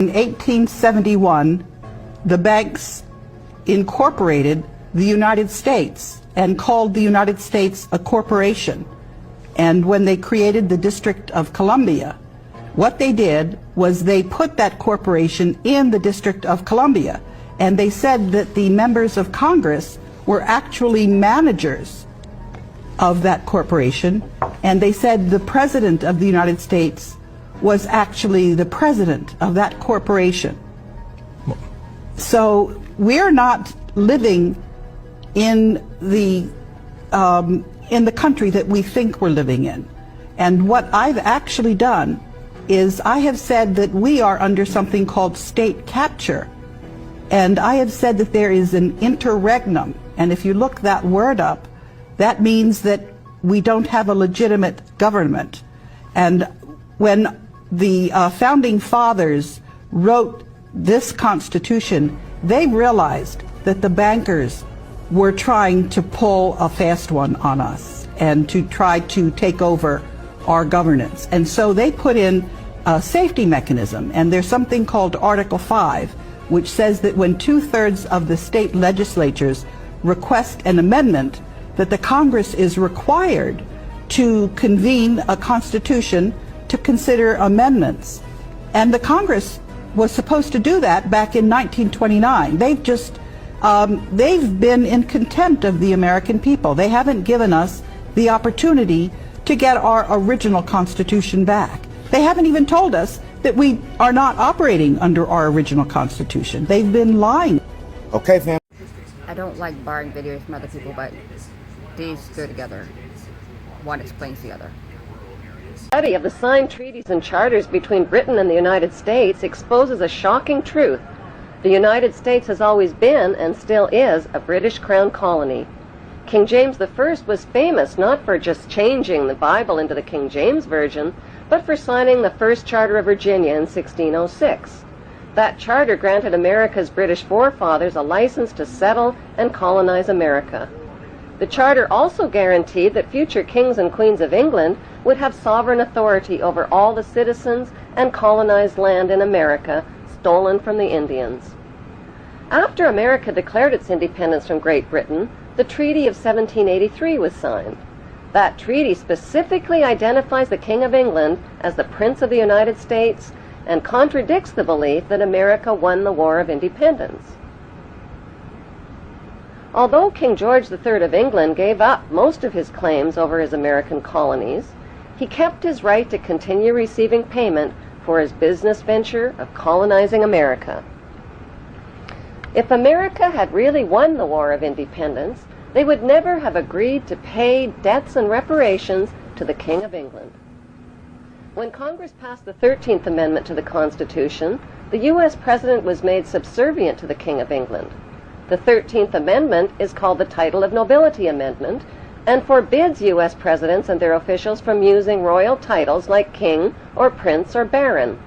In 1871, the banks incorporated the United States and called the United States a corporation. And when they created the District of Columbia, what they did was they put that corporation in the District of Columbia, and they said that the members of Congress were actually managers of that corporation, and they said the President of the United States was actually the president of that corporation. So we're not living in the country that we think we're living in. And what I've actually done is I have said that we are under something called state capture. And I have said that there is an interregnum. And if you look that word up, that means that we don't have a legitimate government. And when the founding fathers wrote this Constitution, they realized that the bankers were trying to pull a fast one on us and to try to take over our governance. And so they put in a safety mechanism, and there's something called Article 5, which says that when 2/3 of the state legislatures request an amendment, that the Congress is required to convene a constitution to consider amendments. And the Congress was supposed to do that back in 1929. They've been in contempt of the American people. They haven't given us the opportunity to get our original Constitution back. They haven't even told us that we are not operating under our original Constitution. They've been lying. Okay, fam. I don't like borrowing videos from other people, but these go together. One explains the other. Study of the signed treaties and charters between Britain and the United States exposes a shocking truth. The United States has always been, and still is, a British Crown colony. King James I was famous not for just changing the Bible into the King James Version, but for signing the first Charter of Virginia in 1606. That charter granted America's British forefathers a license to settle and colonize America. The charter also guaranteed that future kings and queens of England would have sovereign authority over all the citizens and colonized land in America stolen from the Indians. After America declared its independence from Great Britain, the Treaty of 1783 was signed. That treaty specifically identifies the King of England as the Prince of the United States and contradicts the belief that America won the War of Independence. Although King George III of England gave up most of his claims over his American colonies, he kept his right to continue receiving payment for his business venture of colonizing America. If America had really won the War of Independence, they would never have agreed to pay debts and reparations to the King of England. When Congress passed the 13th Amendment to the Constitution, the U.S. President was made subservient to the King of England. The 13th Amendment is called the Title of Nobility Amendment and forbids U.S. presidents and their officials from using royal titles like king or prince or baron.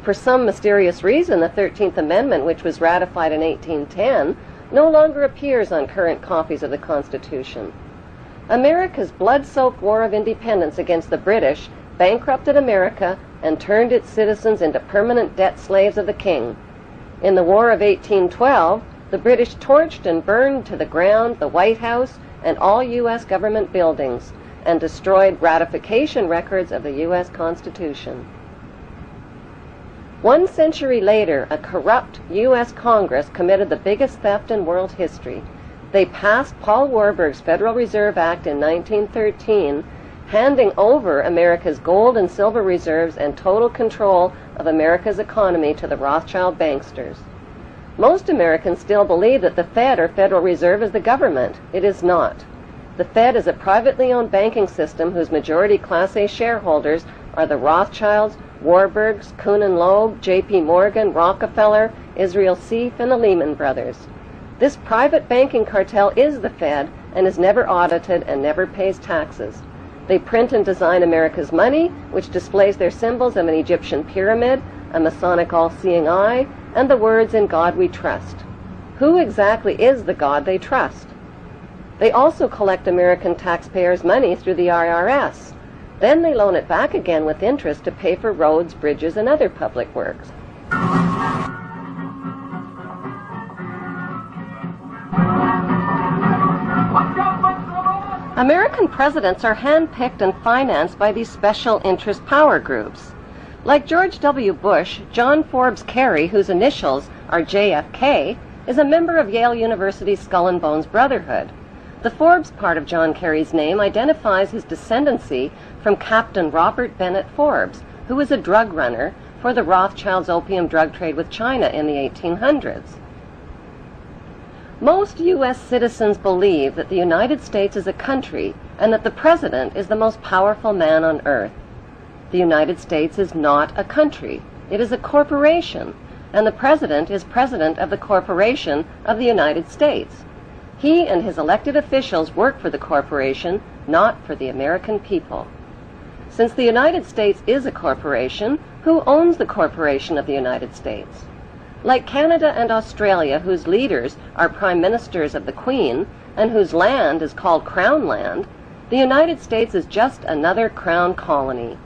For some mysterious reason, the 13th Amendment, which was ratified in 1810, no longer appears on current copies of the Constitution. America's blood-soaked War of Independence against the British bankrupted America and turned its citizens into permanent debt slaves of the king. In the War of 1812, the British torched and burned to the ground the White House and all U.S. government buildings and destroyed ratification records of the U.S. Constitution. 1 century later, a corrupt U.S. Congress committed the biggest theft in world history. They passed Paul Warburg's Federal Reserve Act in 1913, handing over America's gold and silver reserves and total control of America's economy to the Rothschild banksters. Most Americans still believe that the Fed, or Federal Reserve, is the government. It is not. The Fed is a privately owned banking system whose majority Class A shareholders are the Rothschilds, Warburgs, Kuhn and Loeb, J.P. Morgan, Rockefeller, Israel Seif, and the Lehman Brothers. This private banking cartel is the Fed and is never audited and never pays taxes. They print and design America's money, which displays their symbols of an Egyptian pyramid, a Masonic all-seeing eye, and the words "In God We Trust." Who exactly is the God they trust? They also collect American taxpayers' money through the IRS. Then they loan it back again with interest to pay for roads, bridges, and other public works. American presidents are handpicked and financed by these special interest power groups. Like George W. Bush, John Forbes Kerry, whose initials are JFK, is a member of Yale University's Skull and Bones Brotherhood. The Forbes part of John Kerry's name identifies his descendancy from Captain Robert Bennett Forbes, who was a drug runner for the Rothschilds' opium drug trade with China in the 1800s. Most U.S. citizens believe that the United States is a country and that the President is the most powerful man on earth. The United States is not a country. It is a corporation, and the President is President of the Corporation of the United States. He and his elected officials work for the corporation, not for the American people. Since the United States is a corporation, who owns the corporation of the United States? Like Canada and Australia, whose leaders are prime ministers of the Queen, and whose land is called Crown Land, the United States is just another crown colony.